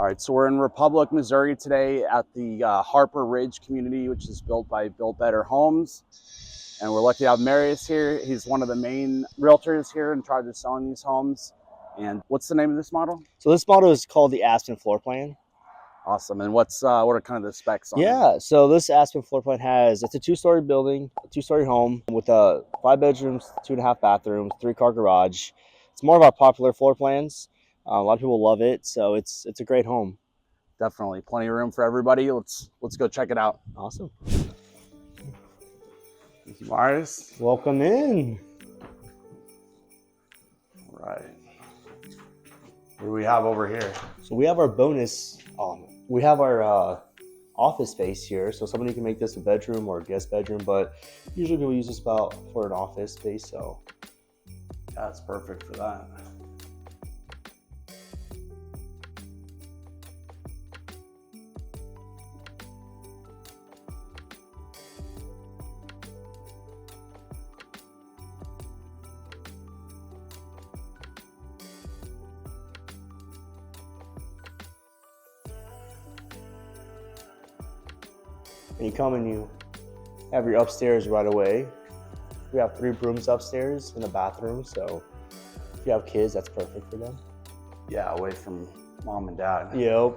All right, so we're in Republic, Missouri today at the Harper Ridge community, which is built by Built Better Homes. And we're lucky to have Marius here. He's one of the main realtors here in charge of selling these homes. And what's the name of this model? So this model is called the Aspen floor plan. Awesome. And what are kind of the specs on it? Yeah, so this Aspen floor plan it's a 2-story building, a 2-story home with 5 bedrooms, 2.5 bathrooms, 3-car garage. It's more of our popular floor plans. A lot of people love it, so it's a great home. Definitely plenty of room for everybody. Let's go check it out. Awesome. Thank you, Marius. Welcome in. All right. What do we have over here? So we have our bonus. We have our office space here, so somebody can make this a bedroom or a guest bedroom, but usually people use this for an office space. So yeah, it's perfect for that. And you come and you have your upstairs right away. We have 3 rooms upstairs and a bathroom, so if you have kids, that's perfect for them. Yeah, away from mom and dad. Yep.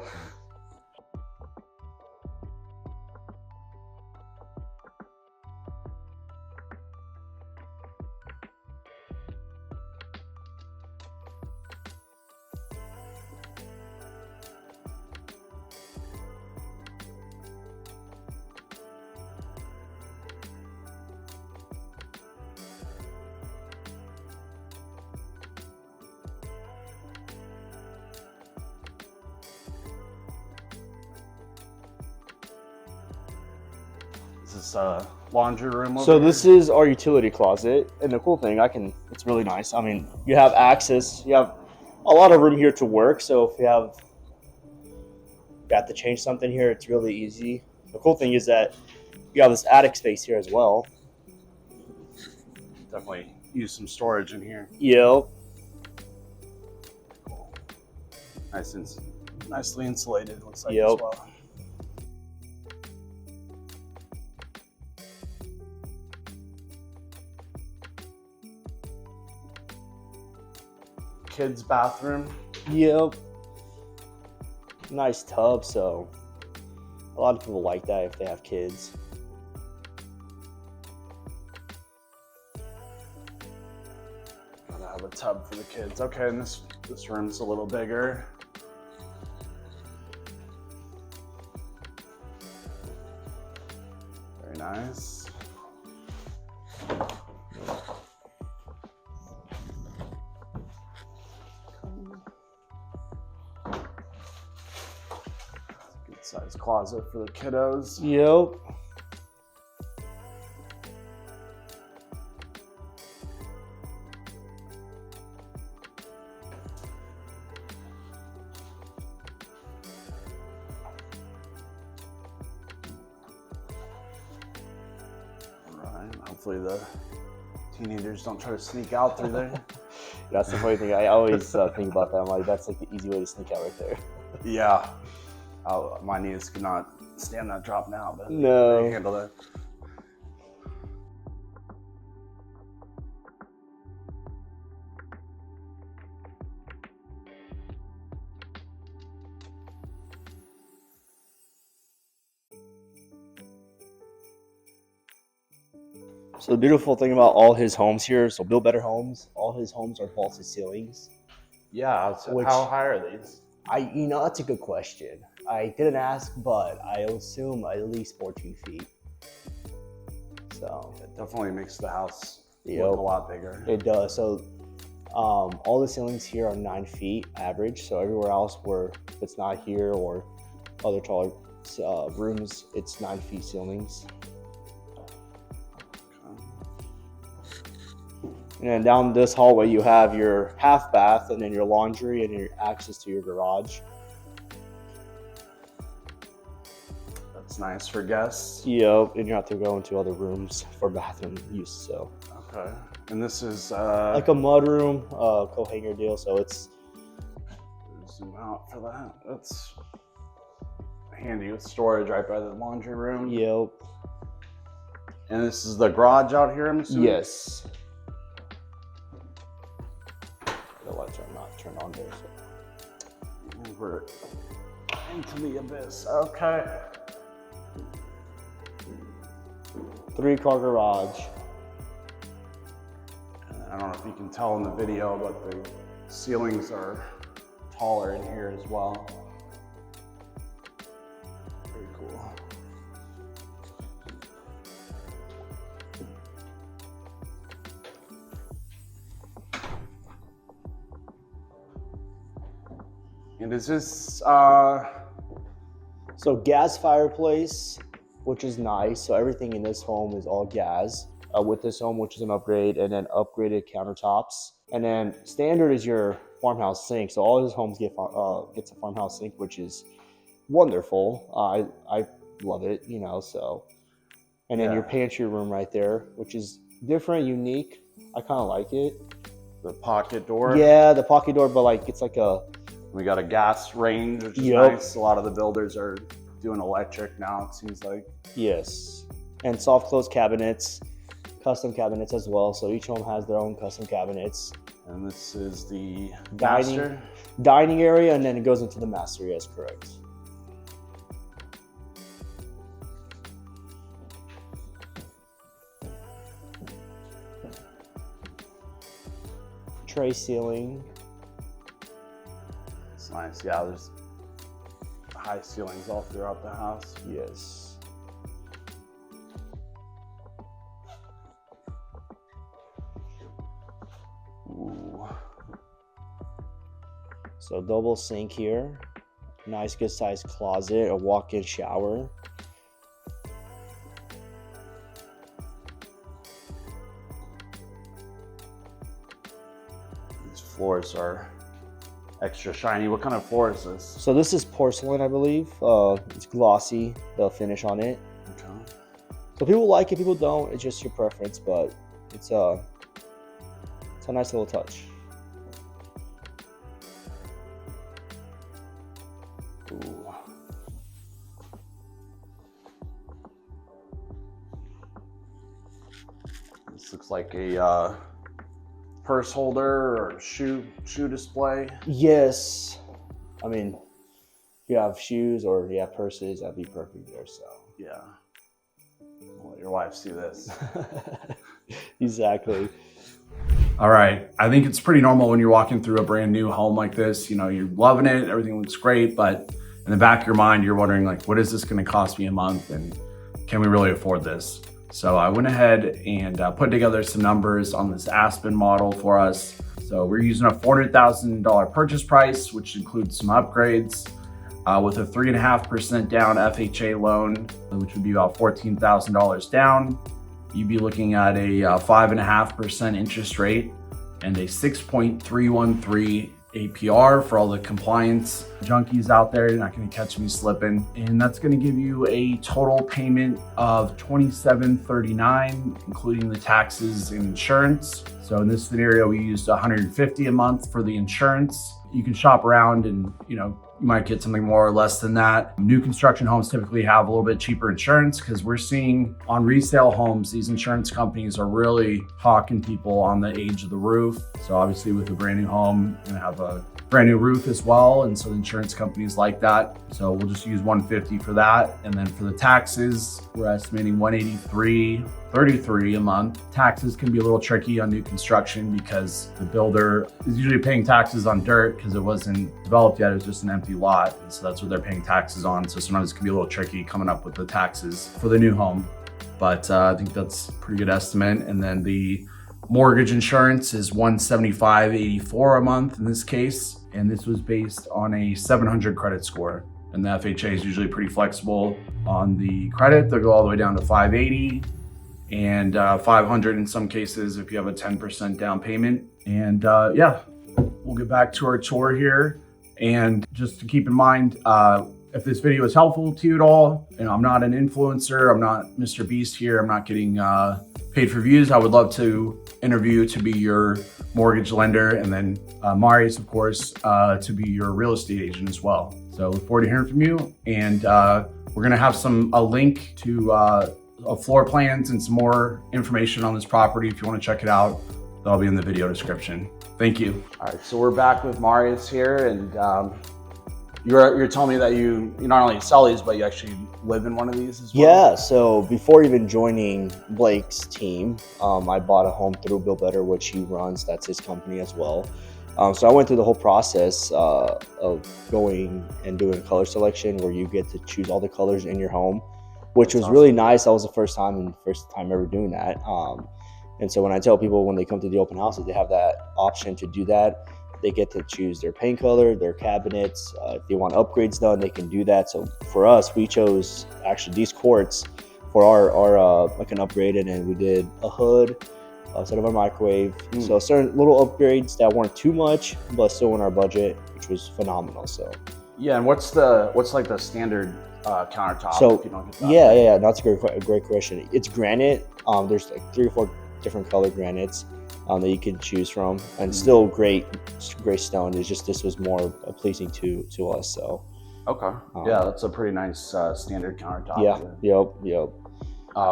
Is this a laundry room over So here? this is our utility closet, and the cool thing, it's really nice. I mean, you have access, you have a lot of room here to work, so if you got to change something here, it's really easy. The cool thing is that you have this attic space here as well. Definitely use some storage in here. Yep. Cool. Nicely insulated, looks like Yep. as well. Kids' bathroom. Yep. Nice tub, so a lot of people like that if they have kids. Gotta have a tub for the kids. Okay, and this room's a little bigger. Very nice. Good size closet for the kiddos. Yep. Hopefully the teenagers don't try to sneak out through there. That's the funny thing. I always think about that. I'm like, that's like the easy way to sneak out right there. Yeah. My knees could not stand that drop now, but No. they handle that. So the beautiful thing about all his homes here, so Built Better Homes, all his homes are vaulted ceilings. Yeah. How high are these? That's a good question. I didn't ask, but I assume at least 14 feet. So It definitely makes the house Yep. look a lot bigger. It does. So all the ceilings here are 9 feet average. So everywhere else where it's not here or other taller rooms, it's 9 feet ceilings. And then down this hallway, you have your half bath and then your laundry and your access to your garage. That's nice for guests. Yep, and you have to go into other rooms for bathroom use. So Okay. And this is like a mud room, coat hanger deal. So it's there's zoom out for that. That's handy with storage right by the laundry room. Yep. And this is the garage out here, I'm assuming? Yes. The lights are not turned on there. So. We're into the abyss. Okay. 3-car garage. I don't know if you can tell in the video, but the ceilings are taller in here as well. Very cool. And is this, So gas fireplace, which is nice. So everything in this home is all gas. With this home, which is an upgrade, and then upgraded countertops. And then standard is your farmhouse sink. So all his homes gets a farmhouse sink, which is wonderful. I love it, you know, so. And then your pantry room right there, which is different, unique. I kind of like it. the pocket door? Yeah, the pocket door, but like it's like a. We got a gas range, which is nice. A lot of the builders are doing electric now, it seems like. Yes. And soft close cabinets. Custom cabinets as well, so each home has their own custom cabinets. And this is the dining area, and then it goes into the master. Yes, correct. Tray ceiling. It's nice. Yeah, there's high ceilings all throughout the house. Yes. Ooh. So double sink here, nice good sized closet, a walk-in shower. These floors are extra shiny. What kind of floor is this? So this is porcelain, I believe. It's glossy, the finish on it. Okay. So people like it, people don't. It's just your preference, but it's a nice little touch. Ooh. This looks like a purse holder or shoe display. Yes. I mean, if you have shoes or you have purses, that'd be perfect there, so. Yeah. I'll let your wife see this. Exactly. All right. I think it's pretty normal when you're walking through a brand new home like this, you know, you're loving it, everything looks great, but in the back of your mind, you're wondering like, what is this going to cost me a month? And can we really afford this? So I went ahead and put together some numbers on this Aspen model for us. So we're using a $400,000 purchase price, which includes some upgrades with a 3.5% down FHA loan, which would be about $14,000 down. You'd be looking at a 5.5% interest rate and a 6.313 APR for all the compliance junkies out there. You're not going to catch me slipping. And that's going to give you a total payment of $27.39, including the taxes and insurance. So in this scenario, we used $150 a month for the insurance. You can shop around and, you know, you might get something more or less than that. New construction homes typically have a little bit cheaper insurance because we're seeing on resale homes, these insurance companies are really hawking people on the age of the roof. So obviously with a brand new home, you're gonna have a brand new roof as well. And so the insurance companies like that. So we'll just use $150 for that. And then for the taxes, we're estimating $183.33 a month. Taxes can be a little tricky on new construction because the builder is usually paying taxes on dirt because it wasn't developed yet. It was just an empty lot. And so that's what they're paying taxes on. So sometimes it can be a little tricky coming up with the taxes for the new home. But I think that's a pretty good estimate. And then the mortgage insurance is $175.84 a month in this case. And this was based on a 700 credit score. And the FHA is usually pretty flexible on the credit. They'll go all the way down to 580 and 500 in some cases if you have a 10% down payment. And yeah, we'll get back to our tour here. And just to keep in mind, if this video is helpful to you at all, you know, I'm not an influencer, I'm not Mr. Beast here, I'm not getting paid for views, I would love to interview you to be your mortgage lender, and then Marius, of course, to be your real estate agent as well. So look forward to hearing from you, and we're gonna have a link to floor plans and some more information on this property if you want to check it out. That'll be in the video description. Thank you. All right, so we're back with Marius here, and you're telling me that you not only sell these, but you actually live in one of these as well? Yeah, so before even joining Blake's team, I bought a home through Build Better, which he runs. That's his company as well. So I went through the whole process of going and doing color selection, where you get to choose all the colors in your home, which was really nice. That was the first time ever doing that. And so when I tell people when they come to the open houses, they have that option to do that. They get to choose their paint color, their cabinets. If they want upgrades done, they can do that. So for us, we chose actually these quartz for our like an upgraded, and we did a hood instead of a microwave. So certain little upgrades that weren't too much, but still in our budget, which was phenomenal. So yeah, and what's like the standard countertop? So if you don't get that yeah, that's a great question. It's granite. There's like 3 or 4 different colored granites that you can choose from, and still great stone. It's just this was more pleasing to us. So okay, yeah, that's a pretty nice standard countertop. Yeah, yep.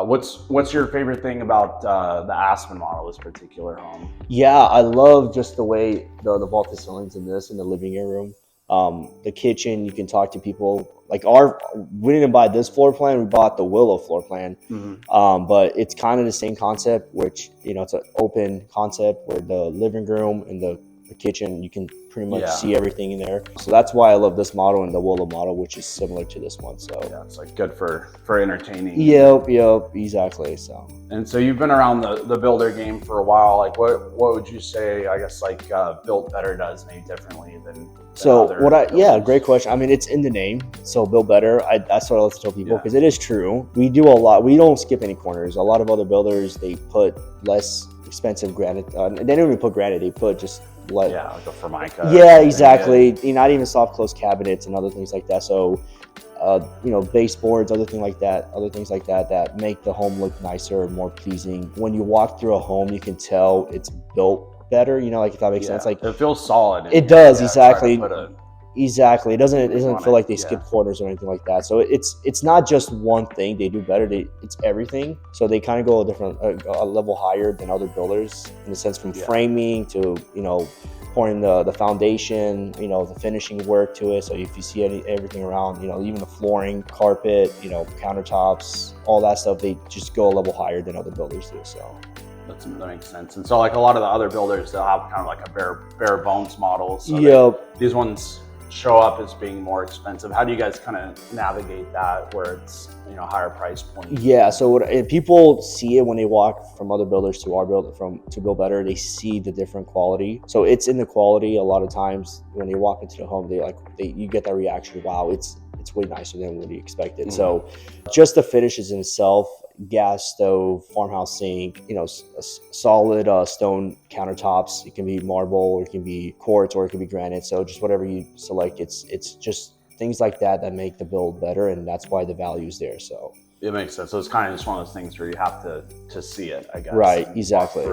What's your favorite thing about the Aspen model, this particular home? Yeah, I love just the way the vaulted ceilings in this in the living room. The kitchen, you can talk to people. Like we didn't buy this floor plan, we bought the Willow floor plan. But it's kind of the same concept, which it's an open concept where the living room and the kitchen, you can pretty much see everything in there. So that's why I love this model and the Willow model, which is similar to this one. So yeah, it's like good for entertaining. Yep, exactly. So and so you've been around the builder game for a while. Like what would you say, I guess, like Built Better does maybe differently than great question. I mean, it's in the name. So Build Better, that's what I like to tell people, because it is true. We do a lot. We don't skip any corners. A lot of other builders, they put less expensive granite. They don't even put granite. They put just like a Formica. Yeah, exactly. Not even soft close cabinets and other things like that. So baseboards, other things like that that make the home look nicer and more pleasing. When you walk through a home, you can tell it's built better, like if that makes sense. Like it feels solid. It does, exactly. Exactly. It doesn't feel like they skip corners or anything like that. So it's not just one thing they do better. It's everything. So they kind of go a level higher than other builders in the sense from framing to pouring the foundation, the finishing work to it. So if you see everything around, even the flooring, carpet, countertops, all that stuff, they just go a level higher than other builders do. So that makes sense. And so like a lot of the other builders, they'll have kind of like a bare bones model. So these ones show up as being more expensive. How do you guys kind of navigate that where it's higher price point? Yeah, so if people see it when they walk from other builders to our builder to Build Better, they see the different quality. So it's in the quality. A lot of times when they walk into the home, you get that reaction, wow, it's way nicer than what you expected. So just the finishes in itself, gas stove, farmhouse sink, solid stone countertops. It can be marble, or it can be quartz, or it can be granite. So just whatever you select, it's just things like that make the build better, and that's why the value is there. So it makes sense. So it's kind of just one of those things where you have to see it, I guess. Right, exactly.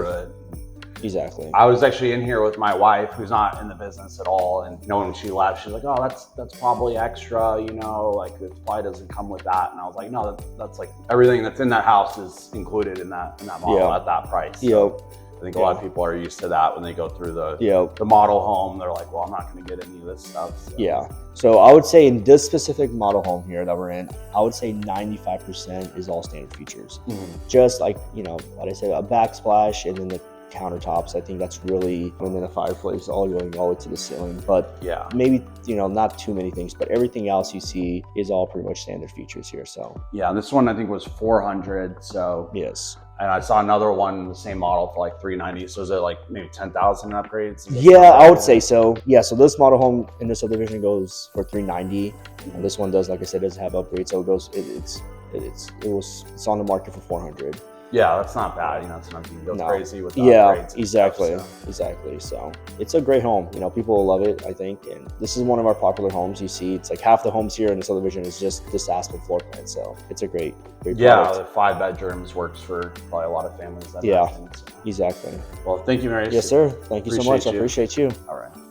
Exactly. I was actually in here with my wife, who's not in the business at all, and when she left, she's like, "Oh, that's probably extra, like it probably doesn't come with that." And I was like, "No, that's like everything that's in that house is included in that model at that price." So I think a lot of people are used to that when they go through the model home. They're like, "Well, I'm not going to get any of this stuff." So. Yeah. So I would say in this specific model home here that we're in, I would say 95% is all standard features. Just like what I said, a backsplash, and then the countertops. I think that's really, and then the fireplace all going all the way to the ceiling. But maybe not too many things, but everything else you see is all pretty much standard features here. So this one I think was 400. So yes. And I saw another one, the same model, for like 390. So is it like maybe 10,000 upgrades? Yeah, I would say so. Yeah, so this model home in this subdivision goes for 390. And this one does, like I said, doesn't have upgrades. So it goes, it's on the market for 400. Yeah, that's not bad. You know, sometimes you can go No. crazy with the Yeah, upgrades and exactly, stuff, so. exactly. So it's a great home. You know, people will love it, I think. And this is one of our popular homes. You see, it's like half the homes here in this subdivision is just this Aspen floor plan. So it's a great Yeah, product. the 5 bedrooms works for probably a lot of families. I Yeah. imagine, so. Exactly. Well, thank you, Marius. Yes, sir. Thank you so much. I you. appreciate you. All right.